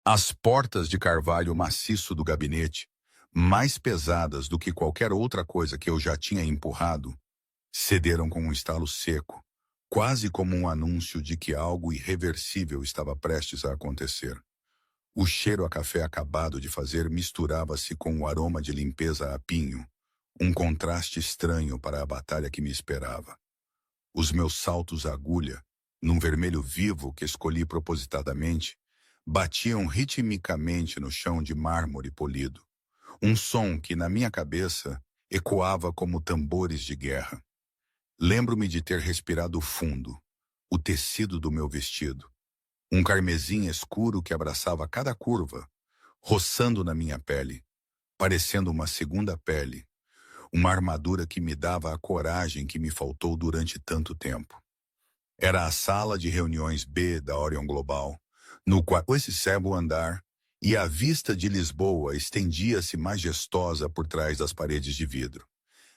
As portas de carvalho maciço do gabinete, mais pesadas do que qualquer outra coisa que eu já tinha empurrado, cederam com um estalo seco, quase como um anúncio de que algo irreversível estava prestes a acontecer. O cheiro a café acabado de fazer misturava-se com o aroma de limpeza a pinho, um contraste estranho para a batalha que me esperava. Os meus saltos à agulha, num vermelho vivo que escolhi propositadamente, batiam ritmicamente no chão de mármore polido. Um som que, na minha cabeça, ecoava como tambores de guerra. Lembro-me de ter respirado fundo, o tecido do meu vestido, um carmesim escuro que abraçava cada curva, roçando na minha pele, parecendo uma segunda pele, uma armadura que me dava a coragem que me faltou durante tanto tempo. Era a sala de reuniões B da Orion Global, no qual esse cego andar, e a vista de Lisboa estendia-se majestosa por trás das paredes de vidro.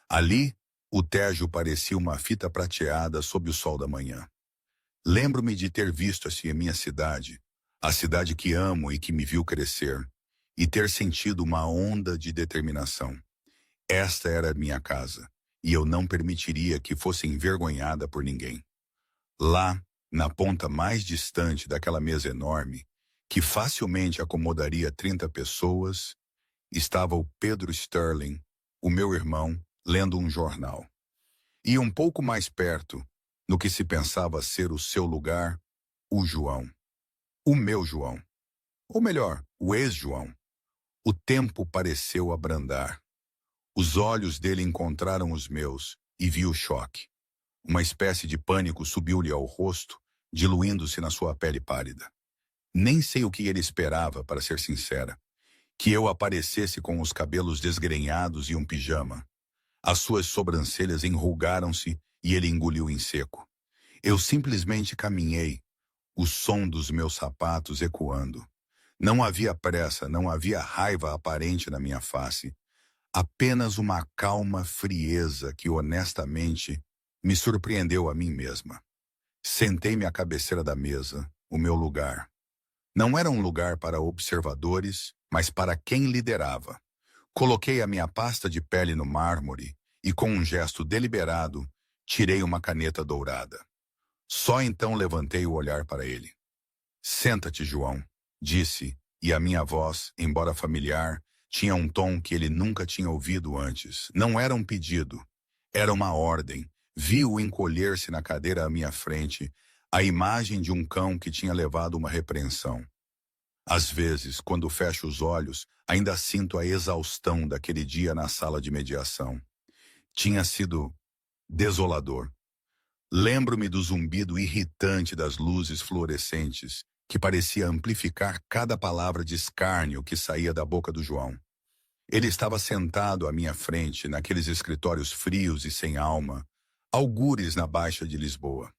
Ali, o Tejo parecia uma fita prateada sob o sol da manhã. Lembro-me de ter visto assim a minha cidade, a cidade que amo e que me viu crescer, e ter sentido uma onda de determinação. Esta era a minha casa, e eu não permitiria que fosse envergonhada por ninguém. Lá, na ponta mais distante daquela mesa enorme, que facilmente acomodaria 30 pessoas, estava o Pedro Sterling, o meu irmão, lendo um jornal. E um pouco mais perto, no que se pensava ser o seu lugar, o João. O meu João. Ou melhor, o ex-João. O tempo pareceu abrandar. Os olhos dele encontraram os meus e vi o choque. Uma espécie de pânico subiu-lhe ao rosto, diluindo-se na sua pele pálida. Nem sei o que ele esperava, para ser sincera. Que eu aparecesse com os cabelos desgrenhados e um pijama. As suas sobrancelhas enrugaram-se e ele engoliu em seco. Eu simplesmente caminhei, o som dos meus sapatos ecoando. Não havia pressa, não havia raiva aparente na minha face. Apenas uma calma frieza que, honestamente, me surpreendeu a mim mesma. Sentei-me à cabeceira da mesa, o meu lugar. Não era um lugar para observadores, mas para quem liderava. Coloquei a minha pasta de pele no mármore e, com um gesto deliberado, tirei uma caneta dourada. Só então levantei o olhar para ele. "Senta-te, João", disse, e a minha voz, embora familiar, tinha um tom que ele nunca tinha ouvido antes. Não era um pedido, era uma ordem. Vi-o encolher-se na cadeira à minha frente, a imagem de um cão que tinha levado uma repreensão. Às vezes, quando fecho os olhos, ainda sinto a exaustão daquele dia na sala de mediação. Tinha sido desolador. Lembro-me do zumbido irritante das luzes fluorescentes, que parecia amplificar cada palavra de escárnio que saía da boca do João. Ele estava sentado à minha frente, naqueles escritórios frios e sem alma, algures na Baixa de Lisboa.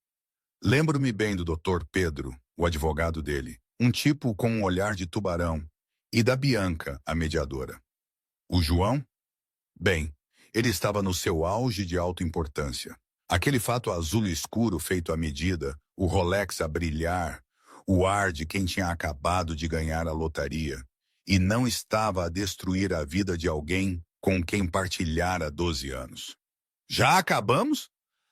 Lembro-me bem do Dr. Pedro, o advogado dele, um tipo com um olhar de tubarão, e da Bianca, a mediadora. O João? Bem, ele estava no seu auge de alta importância. Aquele fato azul escuro feito à medida, o Rolex a brilhar, o ar de quem tinha acabado de ganhar a lotaria, e não estava a destruir a vida de alguém com quem partilhara 12 anos. "Já acabamos?"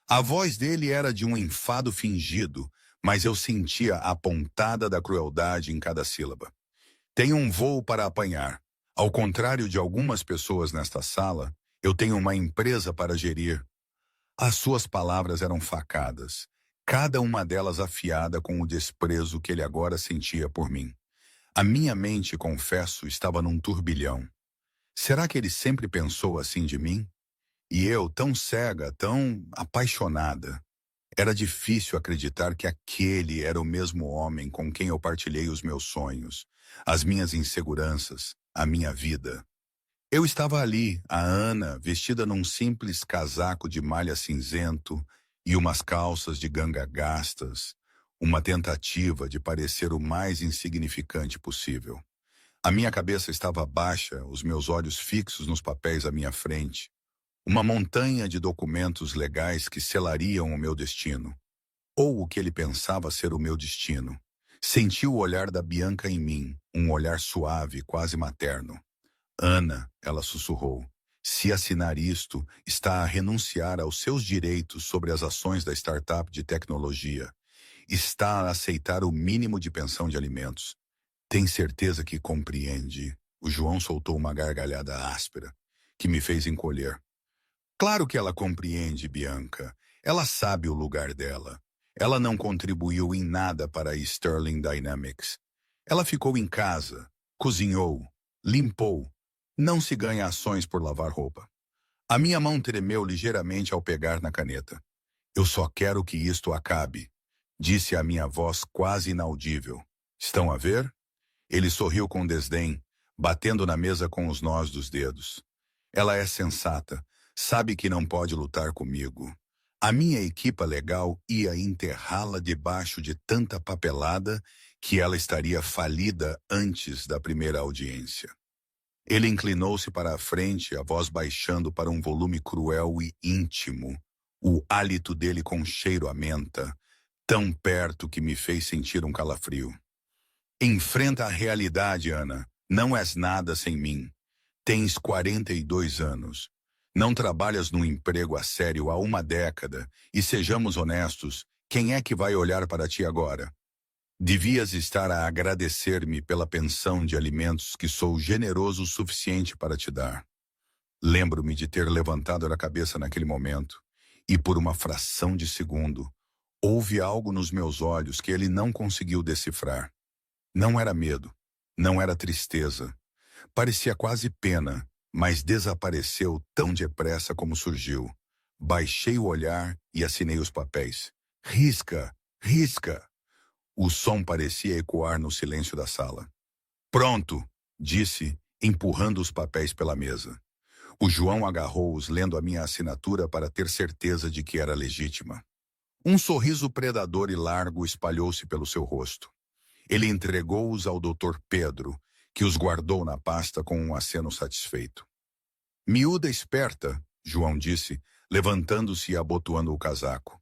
A voz dele era de um enfado fingido, mas eu sentia a pontada da crueldade em cada sílaba. "Tenho um voo para apanhar. Ao contrário de algumas pessoas nesta sala, eu tenho uma empresa para gerir." As suas palavras eram facadas, cada uma delas afiada com o desprezo que ele agora sentia por mim. A minha mente, confesso, estava num turbilhão. Será que ele sempre pensou assim de mim? E eu, tão cega, tão apaixonada. Era difícil acreditar que aquele era o mesmo homem com quem eu partilhei os meus sonhos, as minhas inseguranças, a minha vida. Eu estava ali, a Ana, vestida num simples casaco de malha cinzento e umas calças de ganga gastas, uma tentativa de parecer o mais insignificante possível. A minha cabeça estava baixa, os meus olhos fixos nos papéis à minha frente. Uma montanha de documentos legais que selariam o meu destino. Ou o que ele pensava ser o meu destino. Senti o olhar da Bianca em mim, um olhar suave, quase materno. Ana, ela sussurrou, se assinar isto, está a renunciar aos seus direitos sobre as ações da startup de tecnologia. Está a aceitar o mínimo de pensão de alimentos. Tem certeza que compreende? O João soltou uma gargalhada áspera, que me fez encolher. Claro que ela compreende, Bianca. Ela sabe o lugar dela. Ela não contribuiu em nada para a Sterling Dynamics. Ela ficou em casa, cozinhou, limpou. Não se ganha ações por lavar roupa. A minha mão tremeu ligeiramente ao pegar na caneta. Eu só quero que isto acabe, disse a minha voz quase inaudível. Estão a ver? Ele sorriu com desdém, batendo na mesa com os nós dos dedos. Ela é sensata, sabe que não pode lutar comigo. A minha equipa legal ia enterrá-la debaixo de tanta papelada que ela estaria falida antes da primeira audiência. Ele inclinou-se para a frente, a voz baixando para um volume cruel e íntimo. O hálito dele com cheiro a menta, tão perto que me fez sentir um calafrio. Enfrenta a realidade, Ana. Não és nada sem mim. Tens 42 anos. Não trabalhas num emprego a sério há uma década. E sejamos honestos, quem é que vai olhar para ti agora? Devias estar a agradecer-me pela pensão de alimentos que sou generoso o suficiente para te dar. Lembro-me de ter levantado a cabeça naquele momento, e por uma fração de segundo, houve algo nos meus olhos que ele não conseguiu decifrar. Não era medo, não era tristeza. Parecia quase pena, mas desapareceu tão depressa como surgiu. Baixei o olhar e assinei os papéis. Risca, risca! O som parecia ecoar no silêncio da sala. Pronto, disse, empurrando os papéis pela mesa. O João agarrou-os lendo a minha assinatura para ter certeza de que era legítima. Um sorriso predador e largo espalhou-se pelo seu rosto. Ele entregou-os ao Dr. Pedro, que os guardou na pasta com um aceno satisfeito. Miúda esperta, João disse, levantando-se e abotoando o casaco.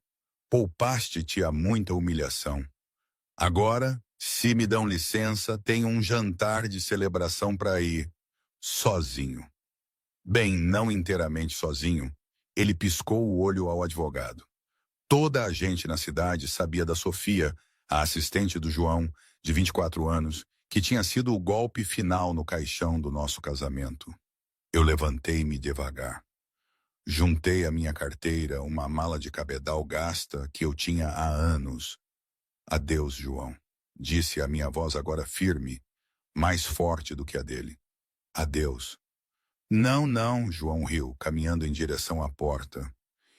Poupaste-te a muita humilhação. Agora, se me dão licença, tenho um jantar de celebração para ir, sozinho. Bem, não inteiramente sozinho, ele piscou o olho ao advogado. Toda a gente na cidade sabia da Sofia, a assistente do João, de 24 anos, que tinha sido o golpe final no caixão do nosso casamento. Eu levantei-me devagar. Juntei a minha carteira, uma mala de cabedal gasta que eu tinha há anos. Adeus, João, disse a minha voz agora firme, mais forte do que a dele. Adeus. Não, não, João riu, caminhando em direção à porta.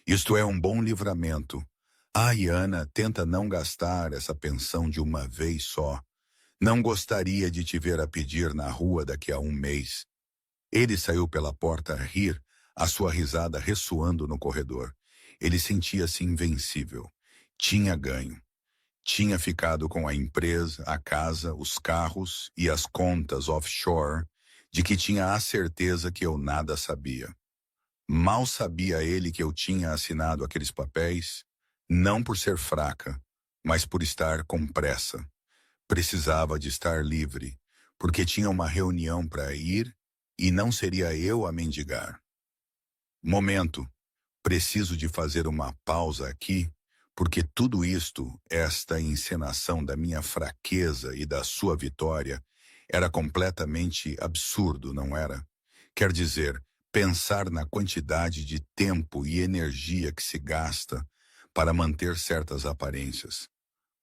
Isto é um bom livramento. Ai, Ana, tenta não gastar essa pensão de uma vez só. Não gostaria de te ver a pedir na rua daqui a um mês. Ele saiu pela porta a rir, a sua risada ressoando no corredor. Ele sentia-se invencível. Tinha ganho. Tinha ficado com a empresa, a casa, os carros e as contas offshore, de que tinha a certeza que eu nada sabia. Mal sabia ele que eu tinha assinado aqueles papéis, não por ser fraca, mas por estar com pressa. Precisava de estar livre, porque tinha uma reunião para ir e não seria eu a mendigar. Momento, preciso de fazer uma pausa aqui, porque tudo isto, esta encenação da minha fraqueza e da sua vitória, era completamente absurdo, não era? Quer dizer, pensar na quantidade de tempo e energia que se gasta para manter certas aparências,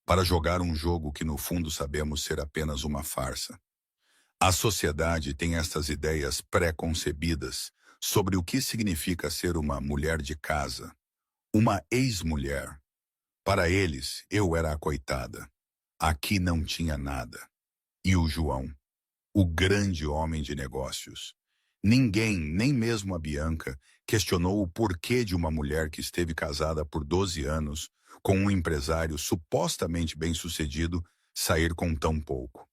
para jogar um jogo que no fundo sabemos ser apenas uma farsa. A sociedade tem estas ideias pré-concebidas sobre o que significa ser uma mulher de casa, uma ex-mulher. Para eles, eu era a coitada. Aqui não tinha nada. E o João, o grande homem de negócios. Ninguém, nem mesmo a Bianca, questionou o porquê de uma mulher que esteve casada por 12 anos com um empresário supostamente bem-sucedido sair com tão pouco.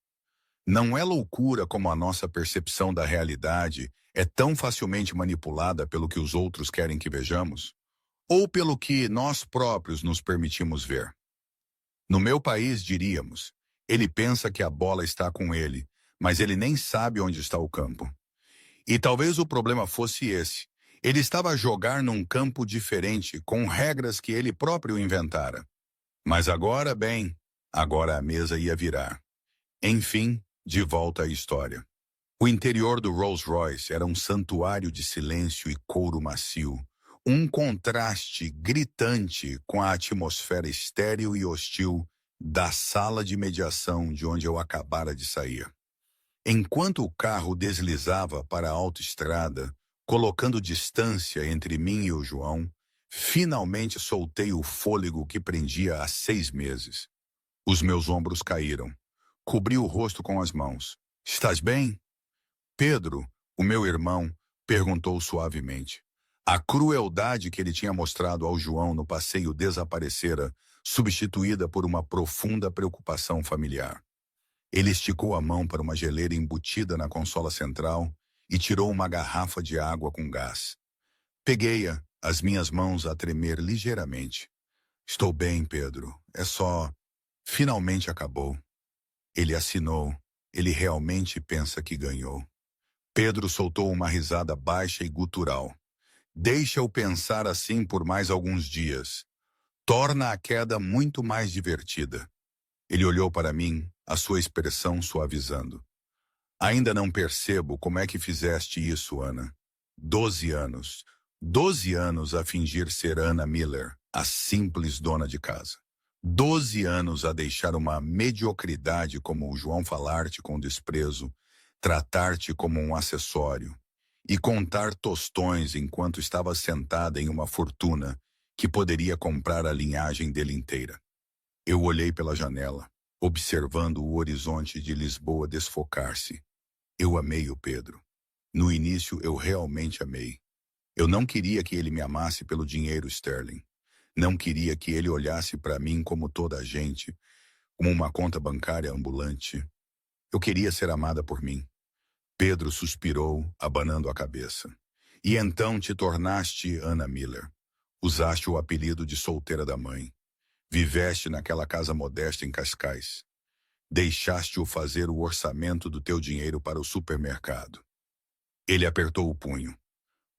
Não é loucura como a nossa percepção da realidade é tão facilmente manipulada pelo que os outros querem que vejamos? Ou pelo que nós próprios nos permitimos ver? No meu país, diríamos, ele pensa que a bola está com ele, mas ele nem sabe onde está o campo. E talvez o problema fosse esse. Ele estava a jogar num campo diferente, com regras que ele próprio inventara. Mas agora, bem, agora a mesa ia virar. Enfim, de volta à história. O interior do Rolls-Royce era um santuário de silêncio e couro macio, um contraste gritante com a atmosfera estéril e hostil da sala de mediação de onde eu acabara de sair. Enquanto o carro deslizava para a autoestrada, colocando distância entre mim e o João, finalmente soltei o fôlego que prendia há 6 meses. Os meus ombros caíram. Cobri o rosto com as mãos. Estás bem? Pedro, o meu irmão, perguntou suavemente. A crueldade que ele tinha mostrado ao João no passeio desaparecera, substituída por uma profunda preocupação familiar. Ele esticou a mão para uma geleira embutida na consola central e tirou uma garrafa de água com gás. Peguei-a, as minhas mãos a tremer ligeiramente. Estou bem, Pedro. É só... Finalmente acabou. Ele assinou. Ele realmente pensa que ganhou. Pedro soltou uma risada baixa e gutural. Deixa-o pensar assim por mais alguns dias. Torna a queda muito mais divertida. Ele olhou para mim, a sua expressão suavizando. Ainda não percebo como é que fizeste isso, Ana. 12 anos. 12 anos a fingir ser Anna Miller, a simples dona de casa. 12 anos a deixar uma mediocridade como o João falar-te com desprezo, tratar-te como um acessório e contar tostões enquanto estava sentada em uma fortuna que poderia comprar a linhagem dele inteira. Eu olhei pela janela, observando o horizonte de Lisboa desfocar-se. Eu amei o Pedro. No início, eu realmente amei. Eu não queria que ele me amasse pelo dinheiro sterling. Não queria que ele olhasse para mim como toda a gente, como uma conta bancária ambulante. Eu queria ser amada por mim. Pedro suspirou, abanando a cabeça. E então te tornaste Anna Miller. Usaste o apelido de solteira da mãe. Viveste naquela casa modesta em Cascais. Deixaste-o fazer o orçamento do teu dinheiro para o supermercado. Ele apertou o punho.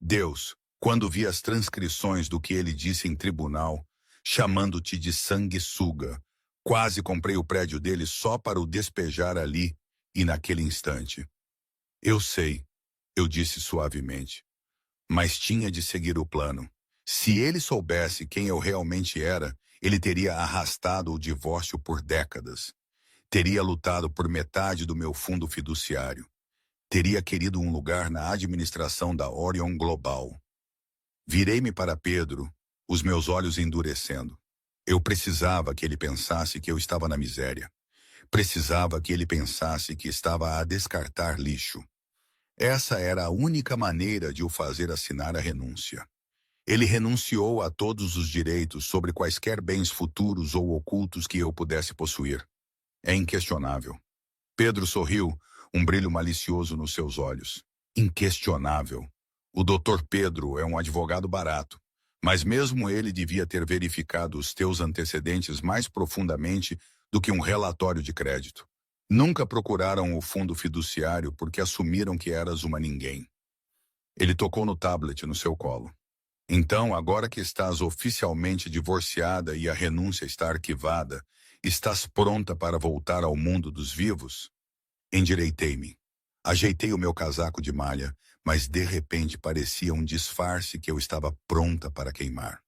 Deus, quando vi as transcrições do que ele disse em tribunal, chamando-te de sanguessuga, quase comprei o prédio dele só para o despejar ali e naquele instante. Eu sei, eu disse suavemente, mas tinha de seguir o plano. Se ele soubesse quem eu realmente era, ele teria arrastado o divórcio por décadas. Teria lutado por metade do meu fundo fiduciário. Teria querido um lugar na administração da Orion Global. Virei-me para Pedro, os meus olhos endurecendo. Eu precisava que ele pensasse que eu estava na miséria. Precisava que ele pensasse que estava a descartar lixo. Essa era a única maneira de o fazer assinar a renúncia. Ele renunciou a todos os direitos sobre quaisquer bens futuros ou ocultos que eu pudesse possuir. É inquestionável. Pedro sorriu, um brilho malicioso nos seus olhos. Inquestionável. O Dr. Pedro é um advogado barato, mas mesmo ele devia ter verificado os teus antecedentes mais profundamente do que um relatório de crédito. Nunca procuraram o fundo fiduciário porque assumiram que eras uma ninguém. Ele tocou no tablet no seu colo. Então, agora que estás oficialmente divorciada e a renúncia está arquivada, estás pronta para voltar ao mundo dos vivos? Endireitei-me. Ajeitei o meu casaco de malha, mas de repente parecia um disfarce que eu estava pronta para queimar.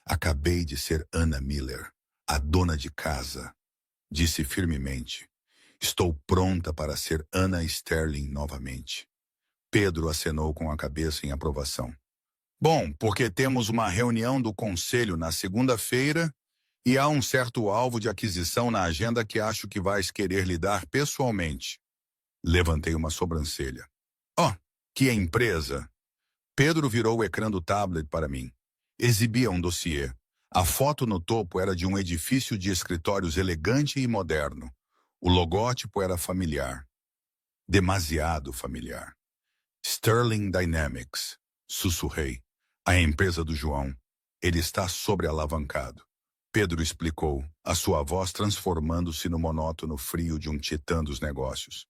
Acabei de ser Anna Miller, a dona de casa, disse firmemente. Estou pronta para ser Anna Sterling novamente. Pedro acenou com a cabeça em aprovação. Bom, porque temos uma reunião do conselho na segunda-feira e há um certo alvo de aquisição na agenda que acho que vais querer lidar pessoalmente. Levantei uma sobrancelha. Oh, que empresa! Pedro virou o ecrã do tablet para mim. Exibia um dossiê. A foto no topo era de um edifício de escritórios elegante e moderno. O logótipo era familiar. Demasiado familiar. Sterling Dynamics, sussurrei. A empresa do João. Ele está sobrealavancado. Pedro explicou, a sua voz transformando-se no monótono frio de um titã dos negócios.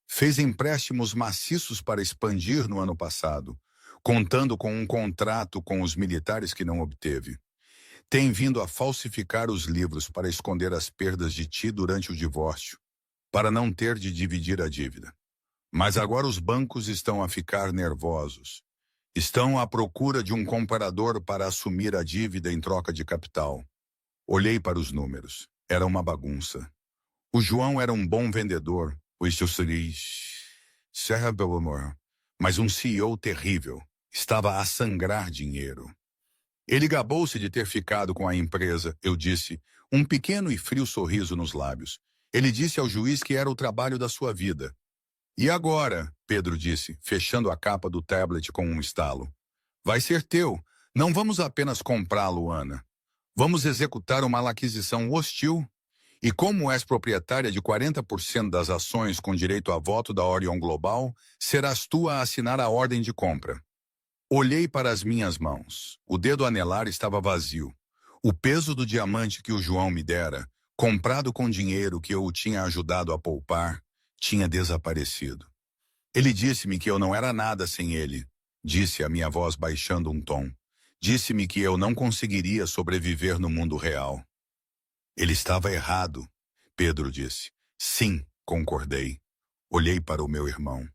Fez empréstimos maciços para expandir no ano passado, contando com um contrato com os militares que não obteve. Tem vindo a falsificar os livros para esconder as perdas de ti durante o divórcio, para não ter de dividir a dívida. Mas agora os bancos estão a ficar nervosos. Estão à procura de um comprador para assumir a dívida em troca de capital. Olhei para os números. Era uma bagunça. O João era um bom vendedor, mas um CEO terrível. Estava a sangrar dinheiro. Ele gabou-se de ter ficado com a empresa, eu disse, um pequeno e frio sorriso nos lábios. Ele disse ao juiz que era o trabalho da sua vida. E agora, Pedro disse, fechando a capa do tablet com um estalo. Vai ser teu. Não vamos apenas comprá-lo, Ana. Vamos executar uma aquisição hostil. E como és proprietária de 40% das ações com direito a voto da Orion Global, serás tu a assinar a ordem de compra. Olhei para as minhas mãos. O dedo anelar estava vazio. O peso do diamante que o João me dera, comprado com dinheiro que eu o tinha ajudado a poupar, tinha desaparecido. Ele disse-me que eu não era nada sem ele. Disse a minha voz baixando um tom. Disse-me que eu não conseguiria sobreviver no mundo real. Ele estava errado, Pedro disse. Sim, concordei. Olhei para o meu irmão.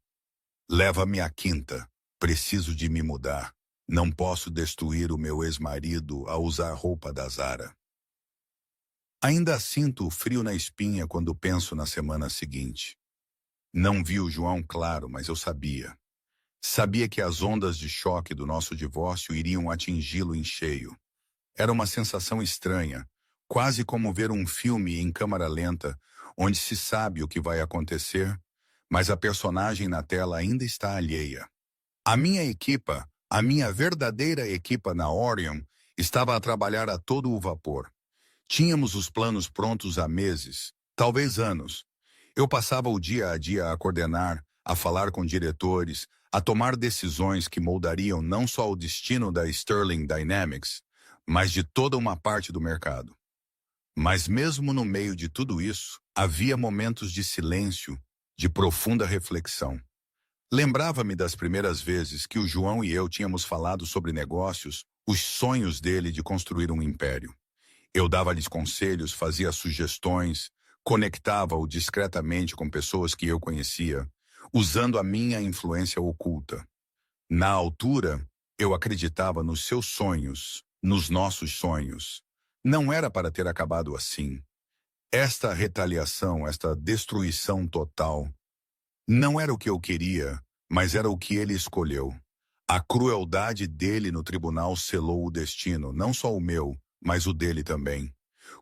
Leva-me à quinta. Preciso de me mudar. Não posso destruir o meu ex-marido a usar roupa da Zara. Ainda sinto o frio na espinha quando penso na semana seguinte. Não vi o João claro, mas eu sabia. Sabia que as ondas de choque do nosso divórcio iriam atingi-lo em cheio. Era uma sensação estranha, quase como ver um filme em câmara lenta, onde se sabe o que vai acontecer, mas a personagem na tela ainda está alheia. A minha equipa, a minha verdadeira equipa na Orion, estava a trabalhar a todo o vapor. Tínhamos os planos prontos há meses, talvez anos. Eu passava o dia a dia a coordenar, a falar com diretores, a tomar decisões que moldariam não só o destino da Sterling Dynamics, mas de toda uma parte do mercado. Mas mesmo no meio de tudo isso, havia momentos de silêncio, de profunda reflexão. Lembrava-me das primeiras vezes que o João e eu tínhamos falado sobre negócios, os sonhos dele de construir um império. Eu dava-lhes conselhos, fazia sugestões, conectava-o discretamente com pessoas que eu conhecia, usando a minha influência oculta. Na altura, eu acreditava nos seus sonhos, nos nossos sonhos. Não era para ter acabado assim. Esta retaliação, esta destruição total, não era o que eu queria, mas era o que ele escolheu. A crueldade dele no tribunal selou o destino, não só o meu, mas o dele também.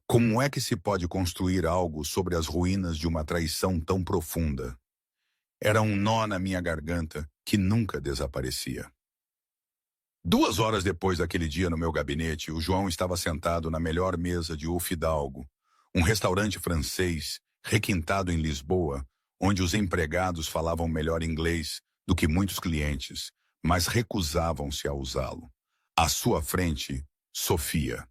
Como é que se pode construir algo sobre as ruínas de uma traição tão profunda? Era um nó na minha garganta que nunca desaparecia. 2 horas depois daquele dia no meu gabinete, o João estava sentado na melhor mesa de O Fidalgo, um restaurante francês requintado em Lisboa, onde os empregados falavam melhor inglês do que muitos clientes, mas recusavam-se a usá-lo. À sua frente, Sofia,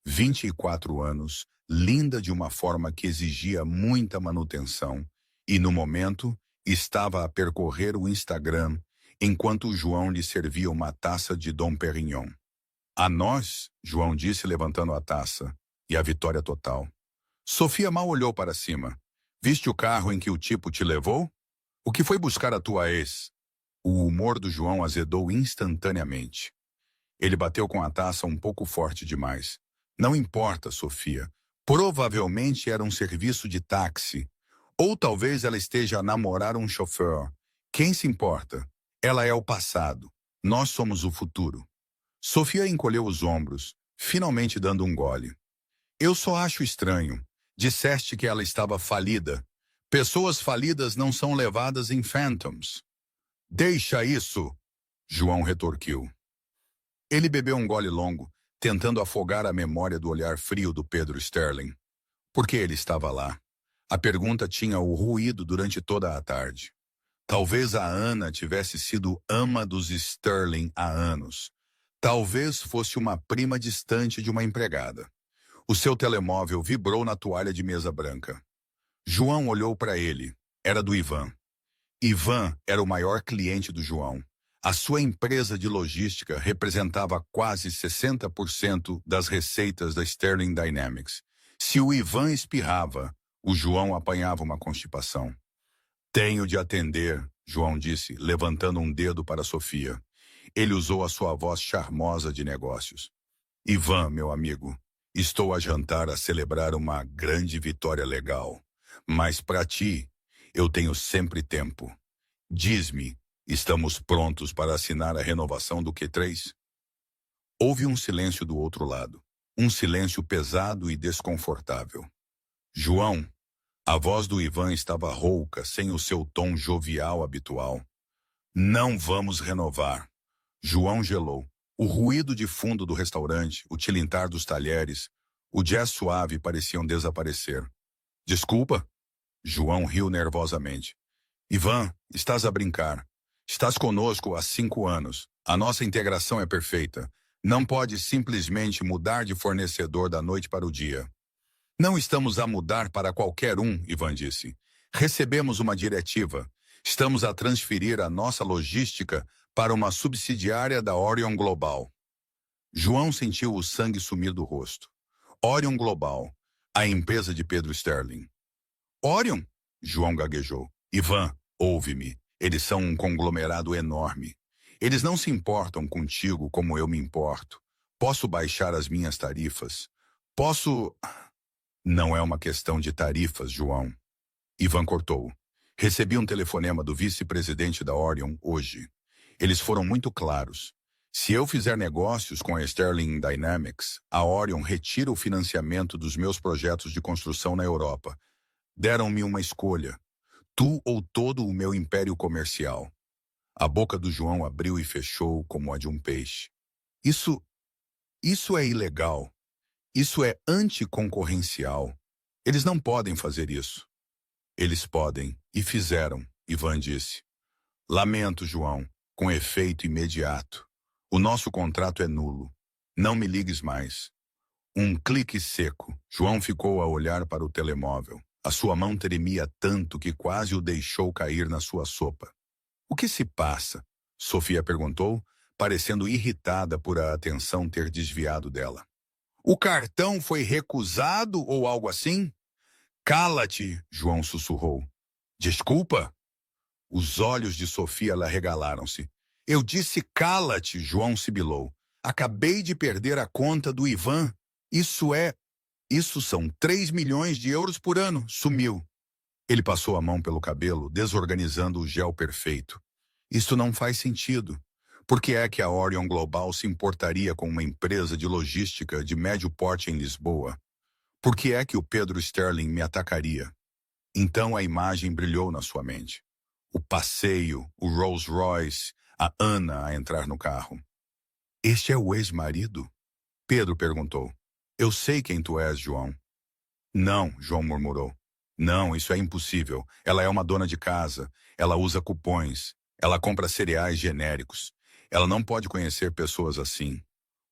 24 anos, linda de uma forma que exigia muita manutenção, e no momento estava a percorrer o Instagram enquanto o João lhe servia uma taça de Dom Perignon. A nós, João disse levantando a taça, e a vitória total. Sofia mal olhou para cima. Viste o carro em que o tipo te levou? O que foi buscar a tua ex? O humor do João azedou instantaneamente. Ele bateu com a taça um pouco forte demais. Não importa, Sofia. Provavelmente era um serviço de táxi. Ou talvez ela esteja a namorar um chauffeur. Quem se importa? Ela é o passado. Nós somos o futuro. Sofia encolheu os ombros, finalmente dando um gole. Eu só acho estranho. Disseste que ela estava falida. Pessoas falidas não são levadas em phantoms. Deixa isso, João retorquiu. Ele bebeu um gole longo, tentando afogar a memória do olhar frio do Pedro Sterling. Por que ele estava lá? A pergunta tinha o ruído durante toda a tarde. Talvez a Ana tivesse sido ama dos Sterling há anos. Talvez fosse uma prima distante de uma empregada. O seu telemóvel vibrou na toalha de mesa branca. João olhou para ele. Era do Ivan. Ivan era o maior cliente do João. A sua empresa de logística representava quase 60% das receitas da Sterling Dynamics. Se o Ivan espirrava, o João apanhava uma constipação. Tenho de atender, João disse, levantando um dedo para Sofia. Ele usou a sua voz charmosa de negócios. Ivan, meu amigo, estou a jantar a celebrar uma grande vitória legal. Mas para ti, eu tenho sempre tempo. Diz-me, estamos prontos para assinar a renovação do Q3? Houve um silêncio do outro lado. Um silêncio pesado e desconfortável. João, a voz do Ivan estava rouca, sem o seu tom jovial habitual. Não vamos renovar. João gelou. O ruído de fundo do restaurante, o tilintar dos talheres, o jazz suave pareciam desaparecer. Desculpa? João riu nervosamente. Ivan, estás a brincar. Estás conosco há 5 anos. A nossa integração é perfeita. Não pode simplesmente mudar de fornecedor da noite para o dia. Não estamos a mudar para qualquer um, Ivan disse. Recebemos uma diretiva. Estamos a transferir a nossa logística para uma subsidiária da Orion Global. João sentiu o sangue sumir do rosto. Orion Global, a empresa de Pedro Sterling. Orion? João gaguejou. Ivan, ouve-me. Eles são um conglomerado enorme. Eles não se importam contigo como eu me importo. Posso baixar as minhas tarifas. Posso... Não é uma questão de tarifas, João. Ivan cortou. Recebi um telefonema do vice-presidente da Orion hoje. Eles foram muito claros. Se eu fizer negócios com a Sterling Dynamics, a Orion retira o financiamento dos meus projetos de construção na Europa. Deram-me uma escolha. Tu ou todo o meu império comercial. A boca do João abriu e fechou como a de um peixe. Isso é ilegal. Isso é anticoncorrencial. Eles não podem fazer isso. Eles podem, e fizeram, Ivan disse. Lamento, João, com efeito imediato. O nosso contrato é nulo. Não me ligues mais. Um clique seco. João ficou a olhar para o telemóvel. A sua mão tremia tanto que quase o deixou cair na sua sopa. O que se passa? Sofia perguntou, parecendo irritada por a atenção ter desviado dela. O cartão foi recusado ou algo assim? Cala-te, João sussurrou. Desculpa? Os olhos de Sofia lhe arregalaram-se. Eu disse cala-te, João sibilou. Acabei de perder a conta do Ivan. Isso são 3 milhões de euros por ano. Sumiu. Ele passou a mão pelo cabelo, desorganizando o gel perfeito. Isso não faz sentido. Por que é que a Orion Global se importaria com uma empresa de logística de médio porte em Lisboa? Por que é que o Pedro Sterling me atacaria? Então a imagem brilhou na sua mente. O passeio, o Rolls Royce, a Ana a entrar no carro. Este é o ex-marido? Pedro perguntou. Eu sei quem tu és, João. Não, João murmurou. Não, isso é impossível. Ela é uma dona de casa. Ela usa cupons. Ela compra cereais genéricos. Ela não pode conhecer pessoas assim.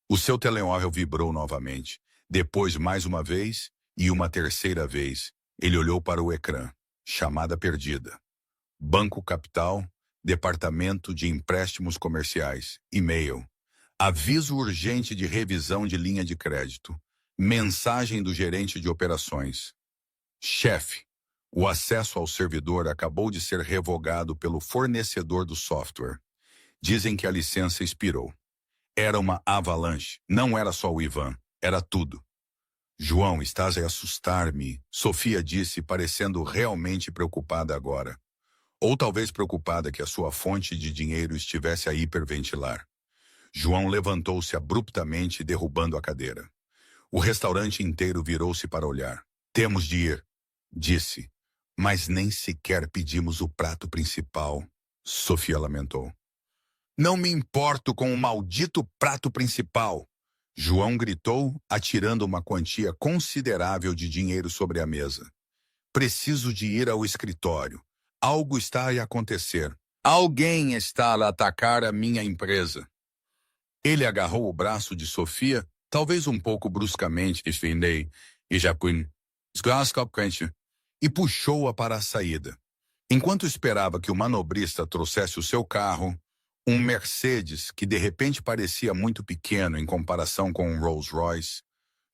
O seu telemóvel vibrou novamente. Depois, mais uma vez, e uma terceira vez, ele olhou para o ecrã. Chamada perdida. Banco Capital, Departamento de Empréstimos Comerciais, e-mail. Aviso urgente de revisão de linha de crédito. Mensagem do gerente de operações. Chefe, o acesso ao servidor acabou de ser revogado pelo fornecedor do software. Dizem que a licença expirou. Era uma avalanche, não era só o Ivan, era tudo. João, estás a assustar-me, Sofia disse, parecendo realmente preocupada agora. Ou talvez preocupada que a sua fonte de dinheiro estivesse a hiperventilar. João levantou-se abruptamente, derrubando a cadeira. O restaurante inteiro virou-se para olhar. Temos de ir, disse. Mas nem sequer pedimos o prato principal, Sofia lamentou. Não me importo com o maldito prato principal, João gritou, atirando uma quantia considerável de dinheiro sobre a mesa. Preciso de ir ao escritório. Algo está a acontecer. Alguém está a atacar a minha empresa. Ele agarrou o braço de Sofia, talvez um pouco bruscamente, e puxou-a para a saída. Enquanto esperava que o manobrista trouxesse o seu carro, um Mercedes que de repente parecia muito pequeno em comparação com um Rolls-Royce,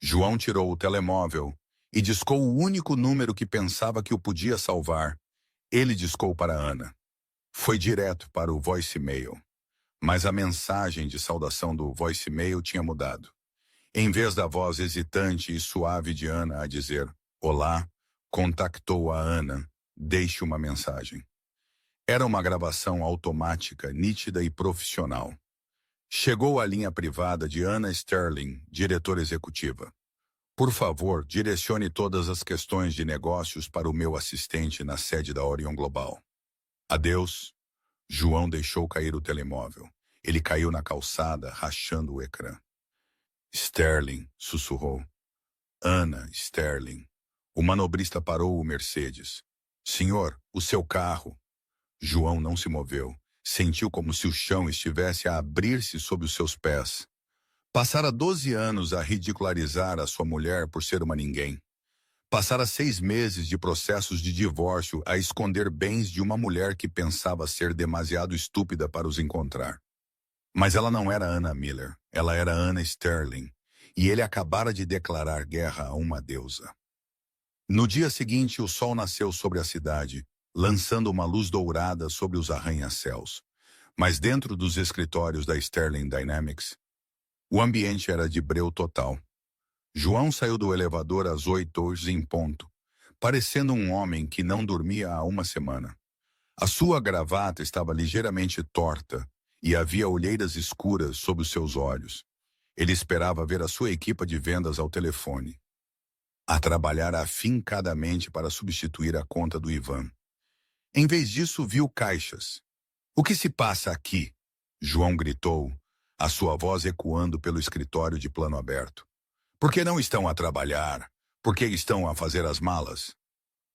João tirou o telemóvel e discou o único número que pensava que o podia salvar. Ele discou para Ana. Foi direto para o voicemail, mas a mensagem de saudação do voicemail tinha mudado. Em vez da voz hesitante e suave de Ana a dizer "Olá", contactou a Ana, "Deixe uma mensagem". Era uma gravação automática, nítida e profissional. Chegou à linha privada de Ana Sterling, diretora executiva. Por favor, direcione todas as questões de negócios para o meu assistente na sede da Orion Global. Adeus. João deixou cair o telemóvel. Ele caiu na calçada, rachando o ecrã. Sterling, sussurrou. Ana Sterling. O manobrista parou o Mercedes. Senhor, o seu carro. João não se moveu. Sentiu como se o chão estivesse a abrir-se sob os seus pés. Passara 12 anos a ridicularizar a sua mulher por ser uma ninguém. Passara 6 meses de processos de divórcio a esconder bens de uma mulher que pensava ser demasiado estúpida para os encontrar. Mas ela não era Ana Miller, ela era Ana Sterling, e ele acabara de declarar guerra a uma deusa. No dia seguinte, o sol nasceu sobre a cidade, lançando uma luz dourada sobre os arranha-céus. Mas dentro dos escritórios da Sterling Dynamics, o ambiente era de breu total. João saiu do elevador às 8h em ponto, parecendo um homem que não dormia há uma semana. A sua gravata estava ligeiramente torta e havia olheiras escuras sob os seus olhos. Ele esperava ver a sua equipa de vendas ao telefone, a trabalhar afincadamente para substituir a conta do Ivan. Em vez disso, viu caixas. "O que se passa aqui?" João gritou, a sua voz ecoando pelo escritório de plano aberto. "Por que não estão a trabalhar? Por que estão a fazer as malas?"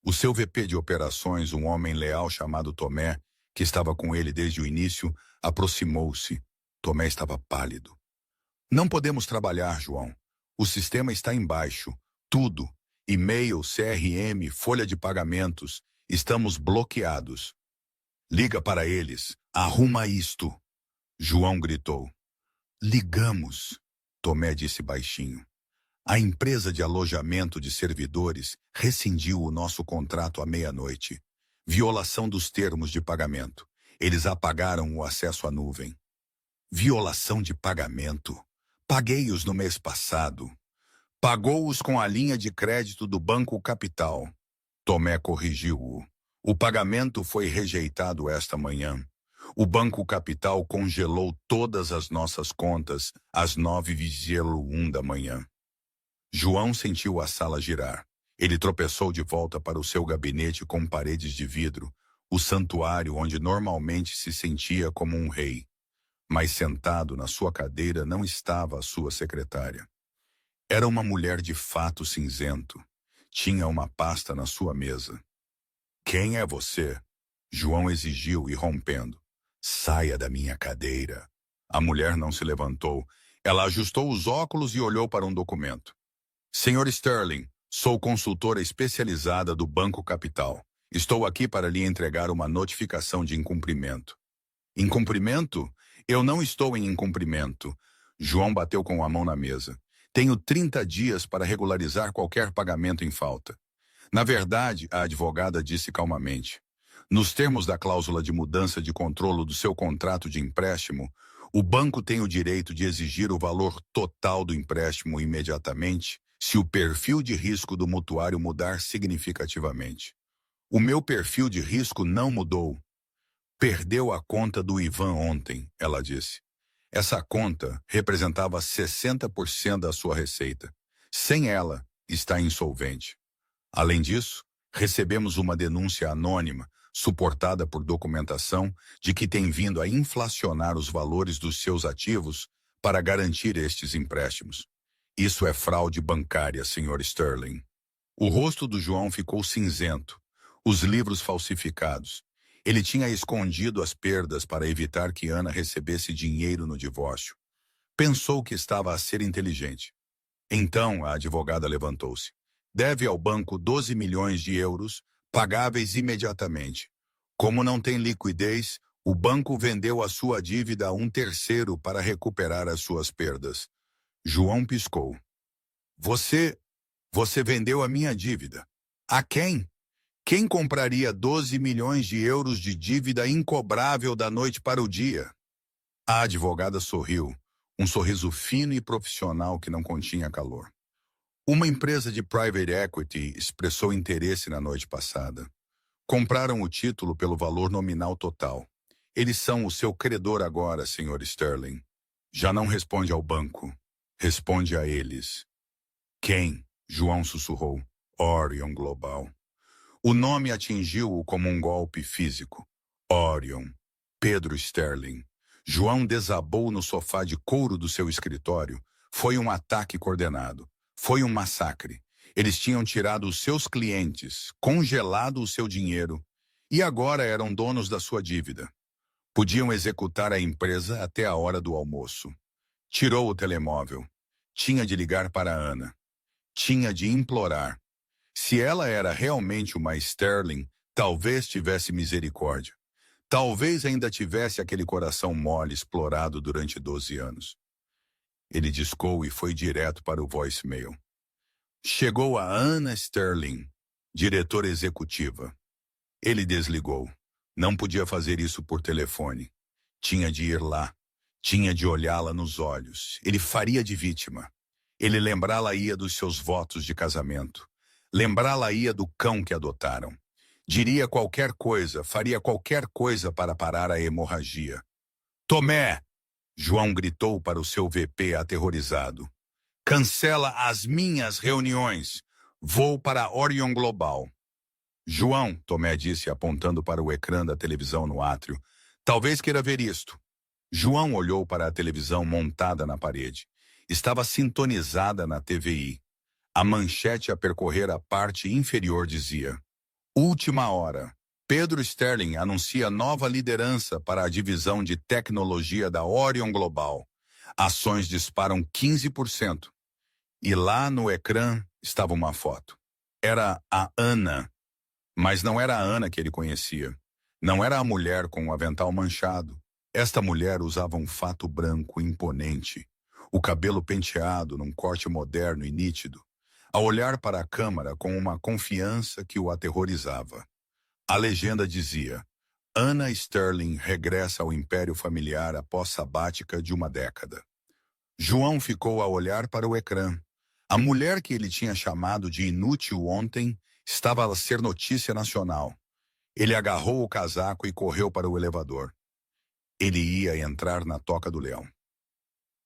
O seu VP de operações, um homem leal chamado Tomé, que estava com ele desde o início, aproximou-se. Tomé estava pálido. "Não podemos trabalhar, João. O sistema está embaixo. Tudo. E-mail, CRM, folha de pagamentos. Estamos bloqueados." "Liga para eles. Arruma isto." João gritou. "Ligamos", Tomé disse baixinho. "A empresa de alojamento de servidores rescindiu o nosso contrato à meia-noite. Violação dos termos de pagamento. Eles apagaram o acesso à nuvem." "Violação de pagamento? Paguei-os no mês passado." "Pagou-os com a linha de crédito do Banco Capital." Tomé corrigiu-o. "O pagamento foi rejeitado esta manhã. O Banco Capital congelou todas as nossas contas às 9h01 da manhã." João sentiu a sala girar. Ele tropeçou de volta para o seu gabinete com paredes de vidro, o santuário onde normalmente se sentia como um rei. Mas sentado na sua cadeira não estava a sua secretária. Era uma mulher de fato cinzento. Tinha uma pasta na sua mesa. "Quem é você?" João exigiu, irrompendo. "Saia da minha cadeira." A mulher não se levantou. Ela ajustou os óculos e olhou para um documento. "Senhor Sterling, sou consultora especializada do Banco Capital. Estou aqui para lhe entregar uma notificação de incumprimento." "Incumprimento? Eu não estou em incumprimento." João bateu com a mão na mesa. "Tenho 30 dias para regularizar qualquer pagamento em falta." "Na verdade," a advogada disse calmamente, "nos termos da cláusula de mudança de controlo do seu contrato de empréstimo, o banco tem o direito de exigir o valor total do empréstimo imediatamente se o perfil de risco do mutuário mudar significativamente. O meu perfil de risco não mudou." "Perdeu a conta do Ivan ontem," ela disse. Essa conta representava 60% da sua receita. Sem ela, está insolvente. Além disso, recebemos uma denúncia anônima, suportada por documentação, de que tem vindo a inflacionar os valores dos seus ativos para garantir estes empréstimos. Isso é fraude bancária, Sr. Sterling. O rosto do João ficou cinzento. Os livros falsificados. Ele tinha escondido as perdas para evitar que Ana recebesse dinheiro no divórcio. Pensou que estava a ser inteligente. Então a advogada levantou-se. Deve ao banco 12 milhões de euros, pagáveis imediatamente. Como não tem liquidez, o banco vendeu a sua dívida a um terceiro para recuperar as suas perdas. João piscou. Você vendeu a minha dívida. A quem? Quem compraria 12 milhões de euros de dívida incobrável da noite para o dia? A advogada sorriu, um sorriso fino e profissional que não continha calor. Uma empresa de private equity expressou interesse na noite passada. Compraram o título pelo valor nominal total. Eles são o seu credor agora, Sr. Sterling. Já não responde ao banco. Responde a eles. Quem? João sussurrou. Orion Global. O nome atingiu-o como um golpe físico. Orion. Pedro Sterling. João desabou no sofá de couro do seu escritório. Foi um ataque coordenado. Foi um massacre. Eles tinham tirado os seus clientes, congelado o seu dinheiro, e agora eram donos da sua dívida. Podiam executar a empresa até a hora do almoço. Tirou o telemóvel. Tinha de ligar para Ana. Tinha de implorar. Se ela era realmente uma Sterling, talvez tivesse misericórdia. Talvez ainda tivesse aquele coração mole explorado durante 12 anos. Ele discou e foi direto para o voicemail. Chegou a Ana Sterling, diretora executiva. Ele desligou. Não podia fazer isso por telefone. Tinha de ir lá. Tinha de olhá-la nos olhos. Ele faria de vítima. Ele lembrá-la-ia dos seus votos de casamento. Lembrá-la-ia do cão que adotaram. Diria qualquer coisa, faria qualquer coisa para parar a hemorragia. Tomé! João gritou para o seu VP aterrorizado. Cancela as minhas reuniões. Vou para Orion Global. João, Tomé disse apontando para o ecrã da televisão no átrio. Talvez queira ver isto. João olhou para a televisão montada na parede. Estava sintonizada na TVI. A manchete a percorrer a parte inferior dizia: Última hora. Pedro Sterling anuncia nova liderança para a divisão de tecnologia da Orion Global. Ações disparam 15%. E lá no ecrã estava uma foto. Era a Ana. Mas não era a Ana que ele conhecia. Não era a mulher com o avental manchado. Esta mulher usava um fato branco imponente. O cabelo penteado num corte moderno e nítido. A olhar para a câmara com uma confiança que o aterrorizava. A legenda dizia: Ana Sterling regressa ao império familiar após sabática de uma década. João ficou a olhar para o ecrã. A mulher que ele tinha chamado de inútil ontem estava a ser notícia nacional. Ele agarrou o casaco e correu para o elevador. Ele ia entrar na Toca do Leão.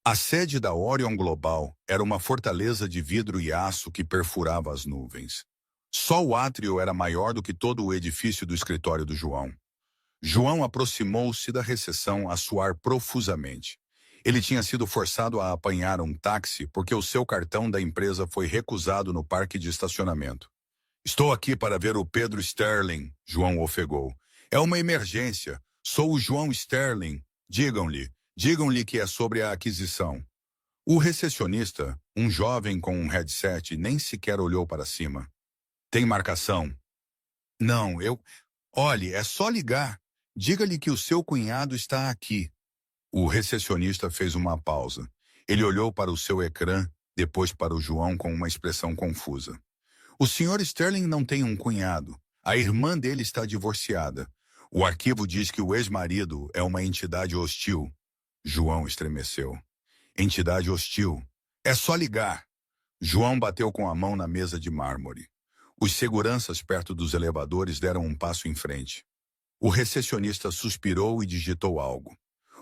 A sede da Orion Global era uma fortaleza de vidro e aço que perfurava as nuvens. Só o átrio era maior do que todo o edifício do escritório do João. João aproximou-se da recepção a suar profusamente. Ele tinha sido forçado a apanhar um táxi porque o seu cartão da empresa foi recusado no parque de estacionamento. Estou aqui para ver o Pedro Sterling, João ofegou. É uma emergência. Sou o João Sterling. Digam-lhe que é sobre a aquisição. O recepcionista, um jovem com um headset, nem sequer olhou para cima. Tem marcação? Não, Olhe, é só ligar. Diga-lhe que o seu cunhado está aqui. O recepcionista fez uma pausa. Ele olhou para o seu ecrã, depois para o João com uma expressão confusa. O Sr. Sterling não tem um cunhado. A irmã dele está divorciada. O arquivo diz que o ex-marido é uma entidade hostil. João estremeceu. Entidade hostil. É só ligar. João bateu com a mão na mesa de mármore. Os seguranças perto dos elevadores deram um passo em frente. O recepcionista suspirou e digitou algo.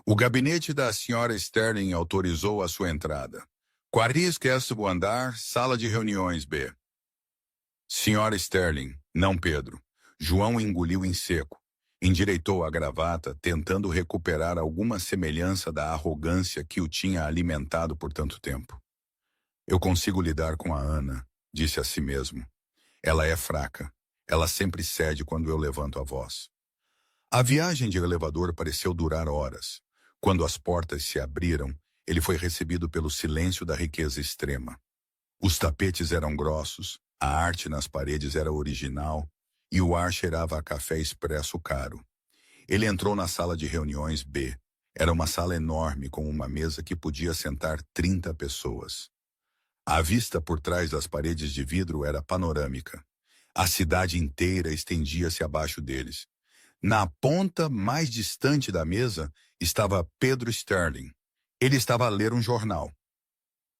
O gabinete da Sra. Sterling autorizou a sua entrada. Quaresquesto andar, sala de reuniões B. Sra. Sterling, não Pedro. João engoliu em seco. Endireitou a gravata, tentando recuperar alguma semelhança da arrogância que o tinha alimentado por tanto tempo. Eu consigo lidar com a Ana, disse a si mesmo. Ela é fraca. Ela sempre cede quando eu levanto a voz. A viagem de elevador pareceu durar horas. Quando as portas se abriram, ele foi recebido pelo silêncio da riqueza extrema. Os tapetes eram grossos, a arte nas paredes era original, e o ar cheirava a café expresso caro. Ele entrou na sala de reuniões B. Era uma sala enorme com uma mesa que podia sentar 30 pessoas. A vista por trás das paredes de vidro era panorâmica. A cidade inteira estendia-se abaixo deles. Na ponta mais distante da mesa estava Pedro Sterling. Ele estava a ler um jornal.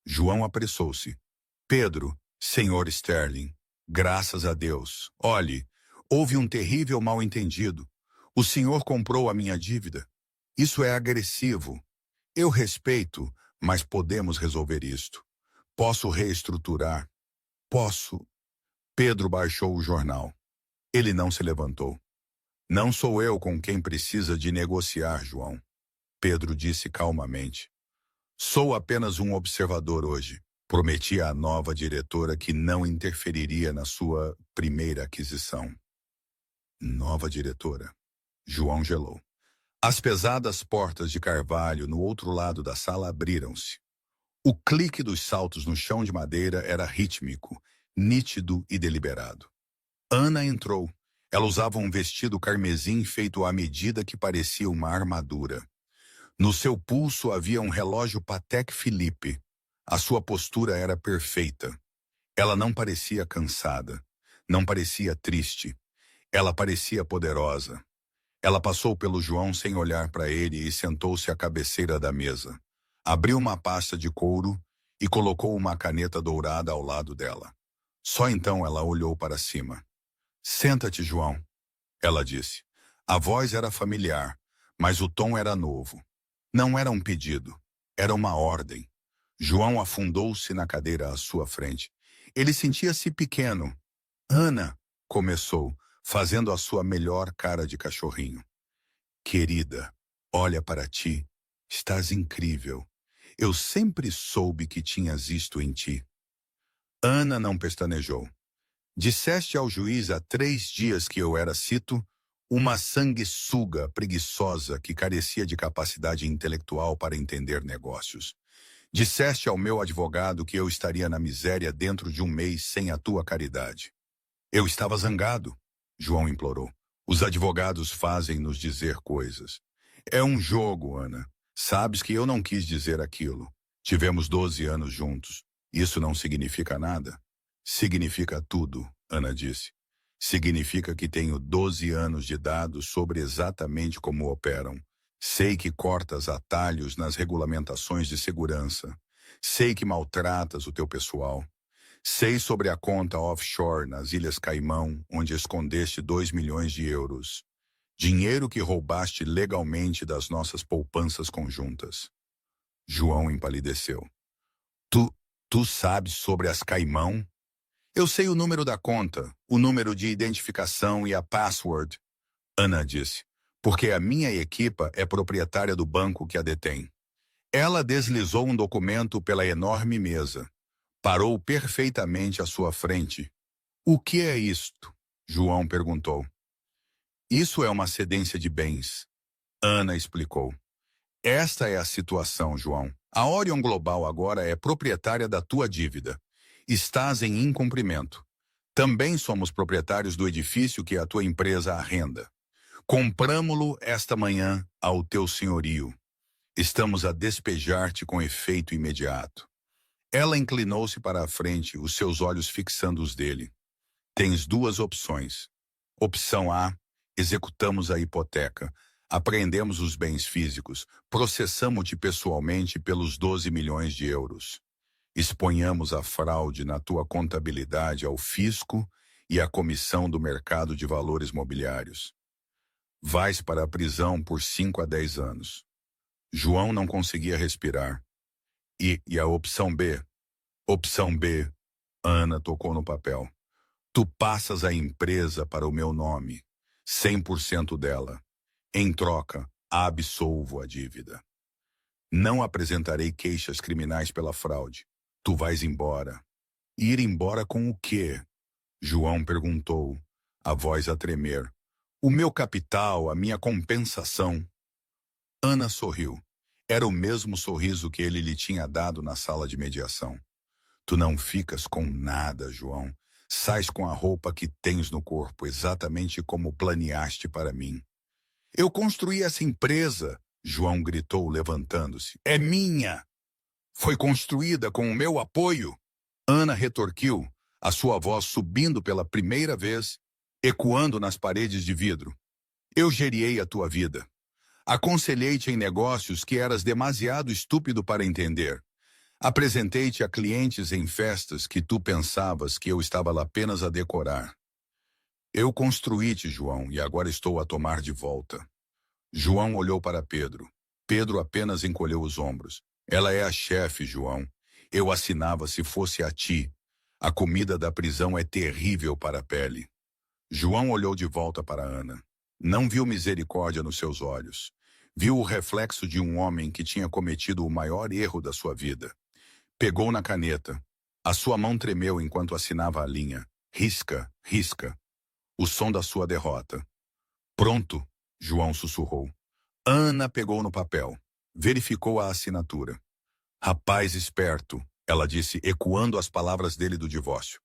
João apressou-se. Pedro, senhor Sterling, graças a Deus. Olhe, houve um terrível mal-entendido. O senhor comprou a minha dívida. Isso é agressivo. Eu respeito, mas podemos resolver isto. Posso reestruturar. Posso. Pedro baixou o jornal. Ele não se levantou. Não sou eu com quem precisa de negociar, João. Pedro disse calmamente. Sou apenas um observador hoje. Prometi à nova diretora que não interferiria na sua primeira aquisição. Nova diretora. João gelou. As pesadas portas de carvalho no outro lado da sala abriram-se. O clique dos saltos no chão de madeira era rítmico, nítido e deliberado. Ana entrou. Ela usava um vestido carmesim feito à medida que parecia uma armadura. No seu pulso havia um relógio Patek Philippe. A sua postura era perfeita. Ela não parecia cansada. Não parecia triste. Ela parecia poderosa. Ela passou pelo João sem olhar para ele e sentou-se à cabeceira da mesa. Abriu uma pasta de couro e colocou uma caneta dourada ao lado dela. Só então ela olhou para cima. Senta-te, João, ela disse. A voz era familiar, mas o tom era novo. Não era um pedido, era uma ordem. João afundou-se na cadeira à sua frente. Ele sentia-se pequeno. Ana, começou, fazendo a sua melhor cara de cachorrinho. Querida, olha para ti. Estás incrível. Eu sempre soube que tinhas isto em ti. Ana não pestanejou. Disseste ao juiz há 3 dias que eu era, cito, uma sanguessuga preguiçosa que carecia de capacidade intelectual para entender negócios. Disseste ao meu advogado que eu estaria na miséria dentro de um mês sem a tua caridade. Eu estava zangado, João implorou. Os advogados fazem-nos dizer coisas. É um jogo, Ana. Sabes que eu não quis dizer aquilo. Tivemos 12 anos juntos. Isso não significa nada? Significa tudo, Ana disse. Significa que tenho 12 anos de dados sobre exatamente como operam. Sei que cortas atalhos nas regulamentações de segurança. Sei que maltratas o teu pessoal. Sei sobre a conta offshore nas Ilhas Caimão, onde escondeste 2 milhões de euros. Dinheiro que roubaste legalmente das nossas poupanças conjuntas. João empalideceu. Tu sabes sobre as Caimão? Eu sei o número da conta, o número de identificação e a password, Ana disse, porque a minha equipa é proprietária do banco que a detém. Ela deslizou um documento pela enorme mesa. Parou perfeitamente à sua frente. O que é isto? João perguntou. Isso é uma cedência de bens. Ana explicou. Esta é a situação, João. A Orion Global agora é proprietária da tua dívida. Estás em incumprimento. Também somos proprietários do edifício que a tua empresa arrenda. Compramo-lo esta manhã ao teu senhorio. Estamos a despejar-te com efeito imediato. Ela inclinou-se para a frente, os seus olhos fixando os dele. Tens 2 opções. Opção A, executamos a hipoteca, apreendemos os bens físicos, processamos-te pessoalmente pelos 12 milhões de euros. Exponhamos a fraude na tua contabilidade ao fisco e à Comissão do Mercado de Valores Mobiliários. Vais para a prisão por 5 a 10 anos. João não conseguia respirar. E a opção B? Opção B, Ana tocou no papel. Tu passas a empresa para o meu nome, 100% dela. Em troca, absolvo a dívida. Não apresentarei queixas criminais pela fraude. Tu vais embora. Ir embora com o quê? João perguntou, a voz a tremer. O meu capital, a minha compensação. Ana sorriu. Era o mesmo sorriso que ele lhe tinha dado na sala de mediação. Tu não ficas com nada, João. Sais com a roupa que tens no corpo, exatamente como planeaste para mim. Eu construí essa empresa, João gritou, levantando-se. É minha! Foi construída com o meu apoio. Ana retorquiu, a sua voz subindo pela primeira vez, ecoando nas paredes de vidro. Eu geriei a tua vida. Aconselhei-te em negócios que eras demasiado estúpido para entender. Apresentei-te a clientes em festas que tu pensavas que eu estava lá apenas a decorar. Eu construí-te, João, e agora estou a tomar de volta. João olhou para Pedro. Pedro apenas encolheu os ombros. Ela é a chefe, João. Eu assinava se fosse a ti. A comida da prisão é terrível para a pele. João olhou de volta para Ana. Não viu misericórdia nos seus olhos. Viu o reflexo de um homem que tinha cometido o maior erro da sua vida. Pegou na caneta. A sua mão tremeu enquanto assinava a linha. Risca, risca. O som da sua derrota. Pronto, João sussurrou. Ana pegou no papel. Verificou a assinatura. Rapaz esperto, ela disse, ecoando as palavras dele do divórcio.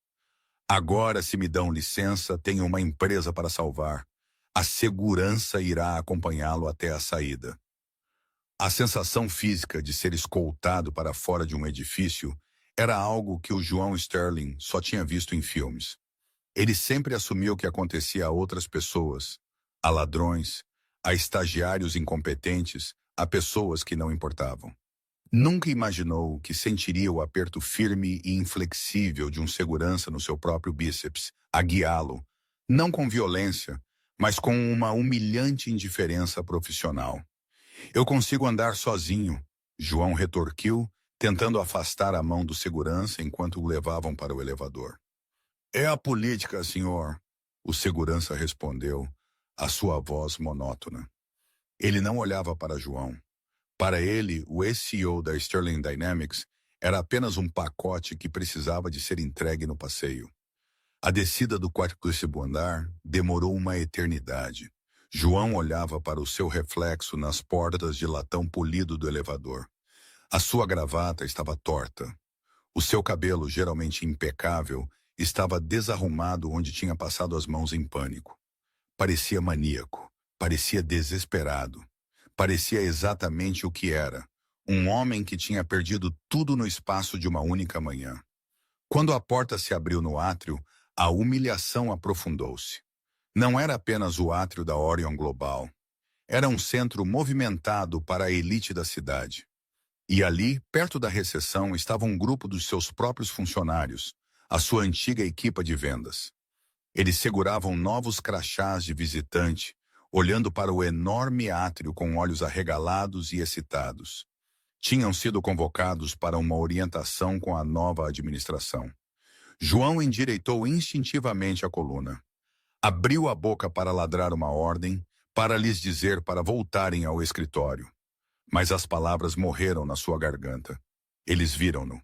Agora, se me dão licença, tenho uma empresa para salvar. A segurança irá acompanhá-lo até a saída. A sensação física de ser escoltado para fora de um edifício era algo que o João Sterling só tinha visto em filmes. Ele sempre assumiu que acontecia a outras pessoas, a ladrões, a estagiários incompetentes, a pessoas que não importavam. Nunca imaginou que sentiria o aperto firme e inflexível de um segurança no seu próprio bíceps, a guiá-lo, não com violência, mas com uma humilhante indiferença profissional. Eu consigo andar sozinho, João retorquiu, tentando afastar a mão do segurança enquanto o levavam para o elevador. É a política, senhor, o segurança respondeu, a sua voz monótona. Ele não olhava para João. Para ele, o ex-CEO da Sterling Dynamics era apenas um pacote que precisava de ser entregue no passeio. A descida do 40º andar demorou uma eternidade. João olhava para o seu reflexo nas portas de latão polido do elevador. A sua gravata estava torta. O seu cabelo, geralmente impecável, estava desarrumado onde tinha passado as mãos em pânico. Parecia maníaco, parecia desesperado. Parecia exatamente o que era, um homem que tinha perdido tudo no espaço de uma única manhã. Quando a porta se abriu no átrio, a humilhação aprofundou-se. Não era apenas o átrio da Orion Global. Era um centro movimentado para a elite da cidade. E ali, perto da recepção, estava um grupo dos seus próprios funcionários, a sua antiga equipa de vendas. Eles seguravam novos crachás de visitante, olhando para o enorme átrio com olhos arregalados e excitados. Tinham sido convocados para uma orientação com a nova administração. João endireitou instintivamente a coluna. Abriu a boca para ladrar uma ordem, para lhes dizer para voltarem ao escritório. Mas as palavras morreram na sua garganta. Eles viram-no.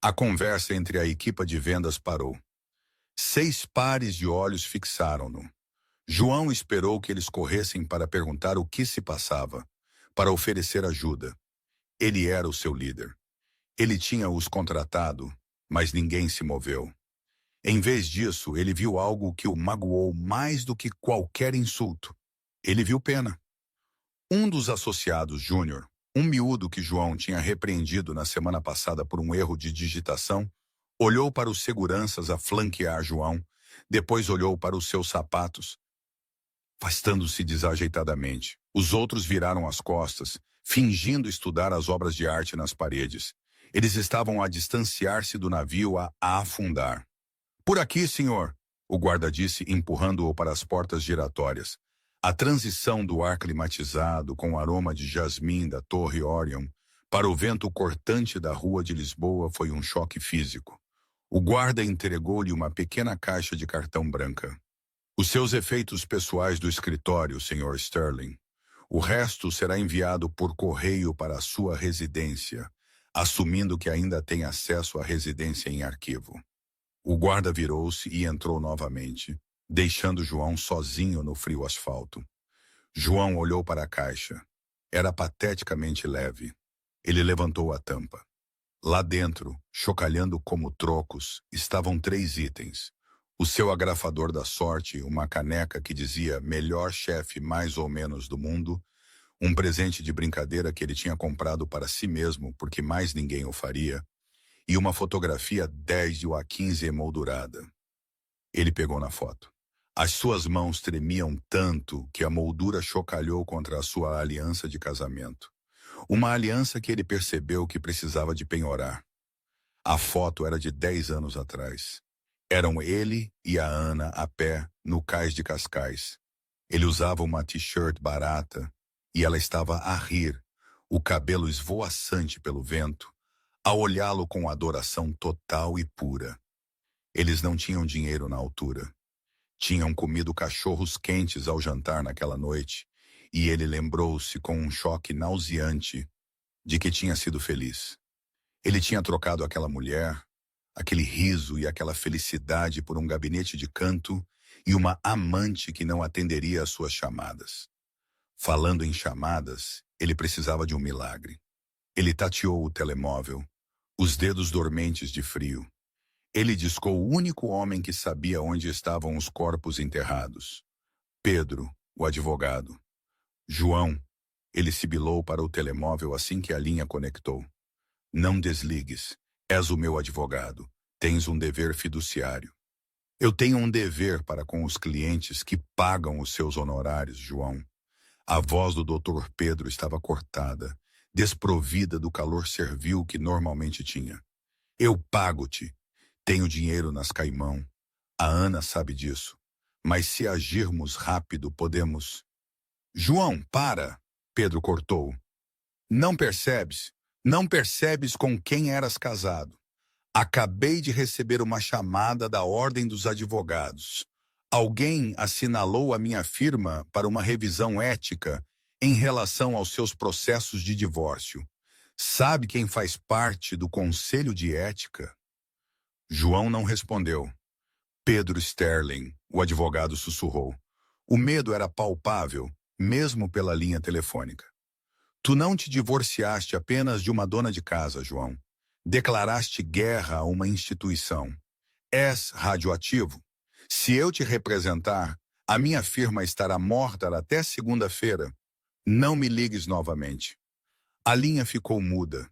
A conversa entre a equipa de vendas parou. 6 pares de olhos fixaram-no. João esperou que eles corressem para perguntar o que se passava, para oferecer ajuda. Ele era o seu líder. Ele tinha-os contratado, mas ninguém se moveu. Em vez disso, ele viu algo que o magoou mais do que qualquer insulto. Ele viu pena. Um dos associados, Júnior, um miúdo que João tinha repreendido na semana passada por um erro de digitação, olhou para os seguranças a flanquear João, depois olhou para os seus sapatos, afastando-se desajeitadamente. Os outros viraram as costas, fingindo estudar as obras de arte nas paredes. Eles estavam a distanciar-se do navio a afundar. Por aqui, senhor, o guarda disse, empurrando-o para as portas giratórias. A transição do ar climatizado com o aroma de jasmim da Torre Orion para o vento cortante da rua de Lisboa foi um choque físico. O guarda entregou-lhe uma pequena caixa de cartão branca. Os seus efeitos pessoais do escritório, Sr. Sterling. O resto será enviado por correio para a sua residência, assumindo que ainda tem acesso à residência em arquivo. O guarda virou-se e entrou novamente, deixando João sozinho no frio asfalto. João olhou para a caixa. Era pateticamente leve. Ele levantou a tampa. Lá dentro, chocalhando como trocos, estavam 3 itens. O seu agrafador da sorte, uma caneca que dizia melhor chefe mais ou menos do mundo, um presente de brincadeira que ele tinha comprado para si mesmo porque mais ninguém o faria, e uma fotografia 10 ou a 15 emoldurada. Ele pegou na foto. As suas mãos tremiam tanto que a moldura chocalhou contra a sua aliança de casamento. Uma aliança que ele percebeu que precisava de penhorar. A foto era de 10 anos atrás. Eram ele e a Ana a pé no cais de Cascais. Ele usava uma t-shirt barata e ela estava a rir, o cabelo esvoaçante pelo vento, a olhá-lo com adoração total e pura. Eles não tinham dinheiro na altura. Tinham comido cachorros quentes ao jantar naquela noite, e ele lembrou-se com um choque nauseante de que tinha sido feliz. Ele tinha trocado aquela mulher, aquele riso e aquela felicidade por um gabinete de canto e uma amante que não atenderia às suas chamadas. Falando em chamadas, ele precisava de um milagre. Ele tateou o telemóvel, os dedos dormentes de frio. Ele discou o único homem que sabia onde estavam os corpos enterrados. Pedro, o advogado. João, ele sibilou para o telemóvel assim que a linha conectou. Não desligues. És o meu advogado. Tens um dever fiduciário. Eu tenho um dever para com os clientes que pagam os seus honorários, João. A voz do Dr. Pedro estava cortada, desprovida do calor servil que normalmente tinha. Eu pago-te. Tenho dinheiro nas Caimão. A Ana sabe disso. Mas se agirmos rápido, podemos... João, para! Pedro cortou. Não percebes? Não percebes com quem eras casado? Acabei de receber uma chamada da Ordem dos Advogados. Alguém assinalou a minha firma para uma revisão ética em relação aos seus processos de divórcio. Sabe quem faz parte do Conselho de Ética? João não respondeu. Pedro Sterling, o advogado sussurrou. O medo era palpável, mesmo pela linha telefônica. Tu não te divorciaste apenas de uma dona de casa, João. Declaraste guerra a uma instituição. És radioativo. Se eu te representar, a minha firma estará morta até segunda-feira. Não me ligues novamente. A linha ficou muda.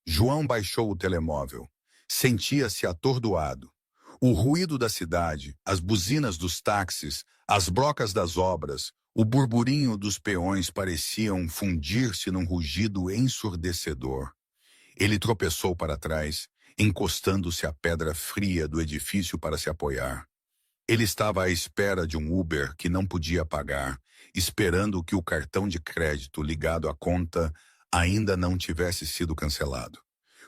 João baixou o telemóvel. Sentia-se atordoado. O ruído da cidade, as buzinas dos táxis, as brocas das obras, o burburinho dos peões pareciam fundir-se num rugido ensurdecedor. Ele tropeçou para trás, encostando-se à pedra fria do edifício para se apoiar. Ele estava à espera de um Uber que não podia pagar, esperando que o cartão de crédito ligado à conta ainda não tivesse sido cancelado.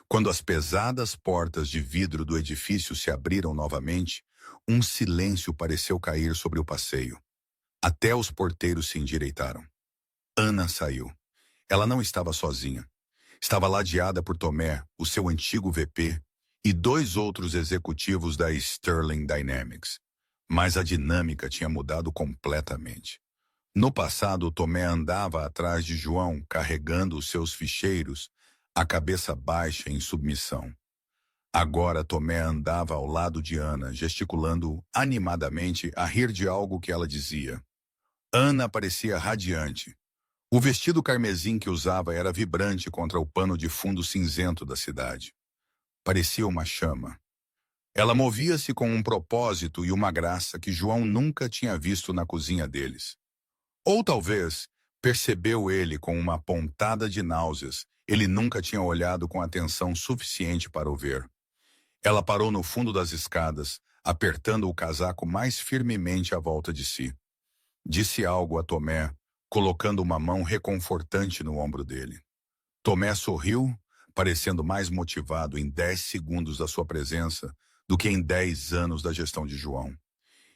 Quando as pesadas portas de vidro do edifício se abriram novamente, um silêncio pareceu cair sobre o passeio. Até os porteiros se endireitaram. Ana saiu. Ela não estava sozinha. Estava ladeada por Tomé, o seu antigo VP, e 2 outros executivos da Sterling Dynamics. Mas a dinâmica tinha mudado completamente. No passado, Tomé andava atrás de João, carregando os seus ficheiros, a cabeça baixa em submissão. Agora Tomé andava ao lado de Ana, gesticulando animadamente a rir de algo que ela dizia. Ana parecia radiante. O vestido carmesim que usava era vibrante contra o pano de fundo cinzento da cidade. Parecia uma chama. Ela movia-se com um propósito e uma graça que João nunca tinha visto na cozinha deles. Ou talvez, percebeu ele com uma pontada de náuseas, ele nunca tinha olhado com atenção suficiente para o ver. Ela parou no fundo das escadas, apertando o casaco mais firmemente à volta de si. Disse algo a Tomé, colocando uma mão reconfortante no ombro dele. Tomé sorriu, parecendo mais motivado em 10 segundos da sua presença do que em 10 anos da gestão de João.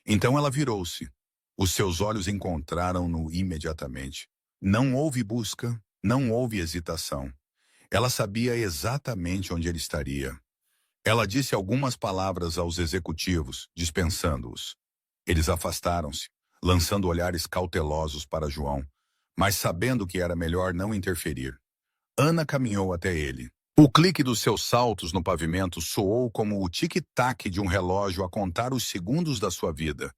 Então ela virou-se. Os seus olhos encontraram-no imediatamente. Não houve busca, não houve hesitação. Ela sabia exatamente onde ele estaria. Ela disse algumas palavras aos executivos, dispensando-os. Eles afastaram-se, lançando olhares cautelosos para João, mas sabendo que era melhor não interferir. Ana caminhou até ele. O clique dos seus saltos no pavimento soou como o tic-tac de um relógio a contar os segundos da sua vida.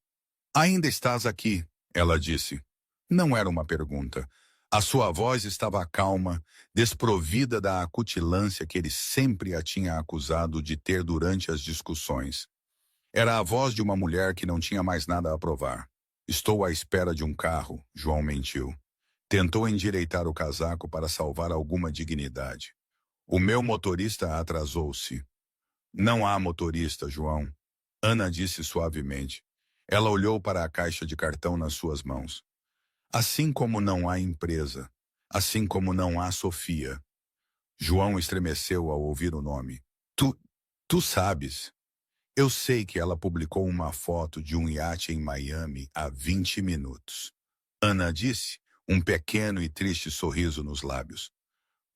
Ainda estás aqui, ela disse. Não era uma pergunta. A sua voz estava calma, desprovida da acutilância que ele sempre a tinha acusado de ter durante as discussões. Era a voz de uma mulher que não tinha mais nada a provar. Estou à espera de um carro, João mentiu. Tentou endireitar o casaco para salvar alguma dignidade. O meu motorista atrasou-se. Não há motorista, João. Ana disse suavemente. Ela olhou para a caixa de cartão nas suas mãos. Assim como não há empresa, assim como não há Sofia. João estremeceu ao ouvir o nome. Tu sabes. Eu sei que ela publicou uma foto de um iate em Miami há 20 minutos. Ana disse, um pequeno e triste sorriso nos lábios.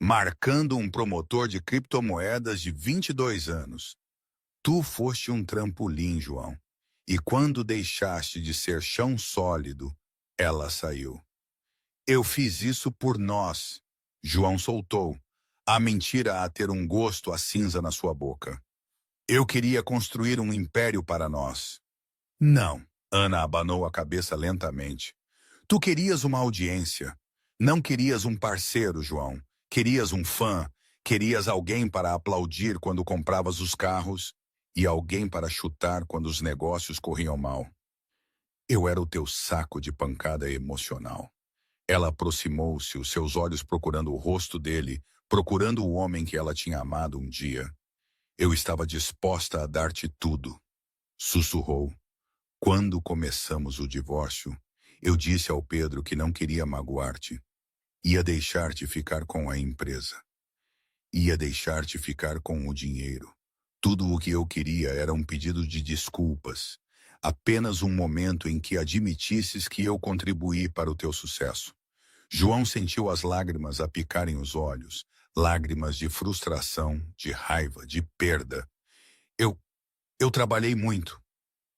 Marcando um promotor de criptomoedas de 22 anos. Tu foste um trampolim, João. E quando deixaste de ser chão sólido, ela saiu. Eu fiz isso por nós. João soltou, a mentira a ter um gosto a cinza na sua boca. Eu queria construir um império para nós. Não, Ana abanou a cabeça lentamente. Tu querias uma audiência. Não querias um parceiro, João. Querias um fã. Querias alguém para aplaudir quando compravas os carros e alguém para chutar quando os negócios corriam mal. Eu era o teu saco de pancada emocional. Ela aproximou-se, os seus olhos procurando o rosto dele, procurando o homem que ela tinha amado um dia. Eu estava disposta a dar-te tudo, sussurrou. Quando começamos o divórcio, eu disse ao Pedro que não queria magoar-te. Ia deixar-te ficar com a empresa. Ia deixar-te ficar com o dinheiro. Tudo o que eu queria era um pedido de desculpas. Apenas um momento em que admitisses que eu contribuí para o teu sucesso. João sentiu as lágrimas a picarem os olhos. Lágrimas de frustração, de raiva, de perda. Eu trabalhei muito.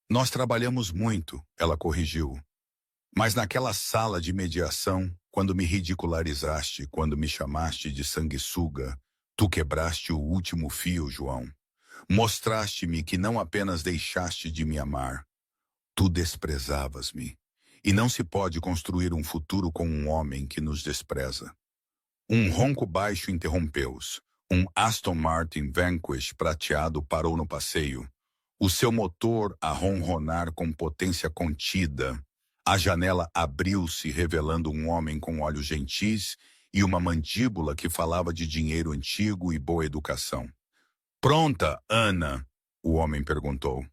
Nós trabalhamos muito, ela corrigiu. Mas naquela sala de mediação, quando me ridicularizaste, quando me chamaste de sanguessuga, tu quebraste o último fio, João. Mostraste-me que não apenas deixaste de me amar, tu desprezavas-me. E não se pode construir um futuro com um homem que nos despreza. Um ronco baixo interrompeu-os. Um Aston Martin Vanquish prateado parou no passeio. O seu motor a ronronar com potência contida. A janela abriu-se, revelando um homem com olhos gentis e uma mandíbula que falava de dinheiro antigo e boa educação. Pronta, Ana? O homem perguntou.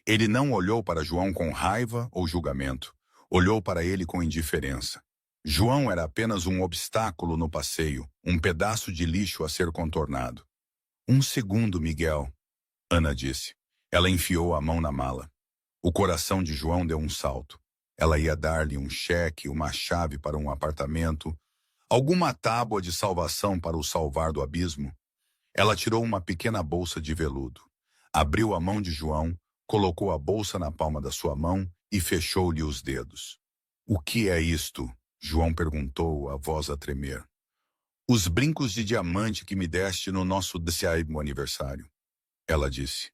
Ele não olhou para João com raiva ou julgamento. Olhou para ele com indiferença. João era apenas um obstáculo no passeio, um pedaço de lixo a ser contornado. Um segundo, Miguel, Ana disse. Ela enfiou a mão na mala. O coração de João deu um salto. Ela ia dar-lhe um cheque, uma chave para um apartamento, alguma tábua de salvação para o salvar do abismo. Ela tirou uma pequena bolsa de veludo. Abriu a mão de João, colocou a bolsa na palma da sua mão e fechou-lhe os dedos. O que é isto? João perguntou, a voz a tremer. Os brincos de diamante que me deste no nosso 10º aniversário. Ela disse.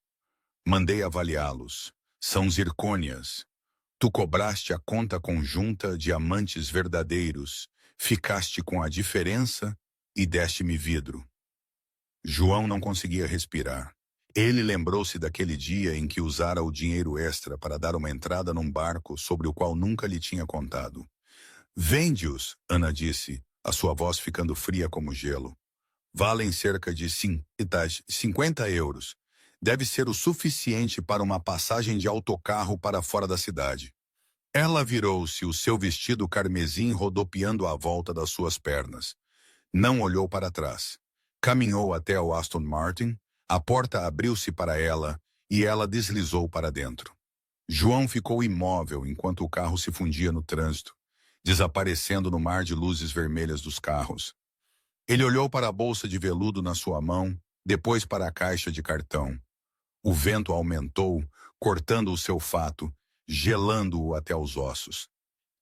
Mandei avaliá-los. São zircônias. Tu cobraste a conta conjunta, diamantes verdadeiros. Ficaste com a diferença e deste-me vidro. João não conseguia respirar. Ele lembrou-se daquele dia em que usara o dinheiro extra para dar uma entrada num barco sobre o qual nunca lhe tinha contado. Vende-os, Ana disse, a sua voz ficando fria como gelo. Valem cerca de 50 euros. Deve ser o suficiente para uma passagem de autocarro para fora da cidade. Ela virou-se, o seu vestido carmesim rodopiando à volta das suas pernas. Não olhou para trás. Caminhou até o Aston Martin, a porta abriu-se para ela e ela deslizou para dentro. João ficou imóvel enquanto o carro se fundia no trânsito, desaparecendo no mar de luzes vermelhas dos carros. Ele olhou para a bolsa de veludo na sua mão, depois para a caixa de cartão. O vento aumentou, cortando o seu fato, gelando-o até os ossos.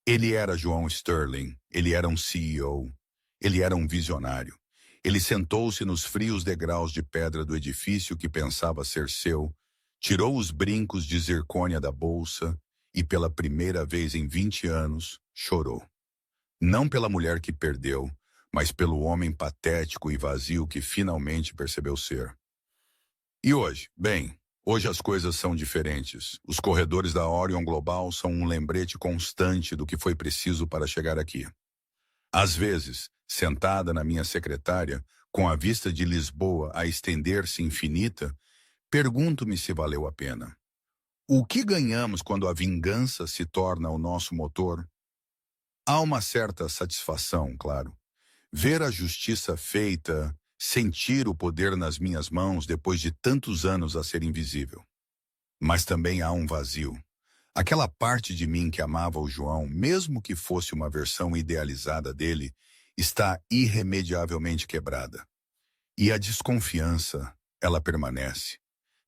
Ele era João Sterling, ele era um CEO, ele era um visionário. Ele sentou-se nos frios degraus de pedra do edifício que pensava ser seu, tirou os brincos de zircônia da bolsa e, pela primeira vez em 20 anos, chorou. Não pela mulher que perdeu, mas pelo homem patético e vazio que finalmente percebeu ser. E hoje? Bem, hoje as coisas são diferentes. Os corredores da Orion Global são um lembrete constante do que foi preciso para chegar aqui. Às vezes, sentada na minha secretária, com a vista de Lisboa a estender-se infinita, pergunto-me se valeu a pena. O que ganhamos quando a vingança se torna o nosso motor? Há uma certa satisfação, claro. Ver a justiça feita, sentir o poder nas minhas mãos depois de tantos anos a ser invisível. Mas também há um vazio. Aquela parte de mim que amava o João, mesmo que fosse uma versão idealizada dele, está irremediavelmente quebrada. E a desconfiança, ela permanece.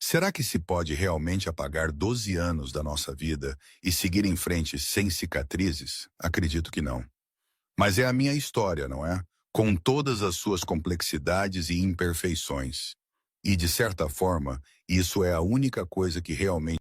Será que se pode realmente apagar 12 anos da nossa vida e seguir em frente sem cicatrizes? Acredito que não. Mas é a minha história, não é? Com todas as suas complexidades e imperfeições. E, de certa forma, isso é a única coisa que realmente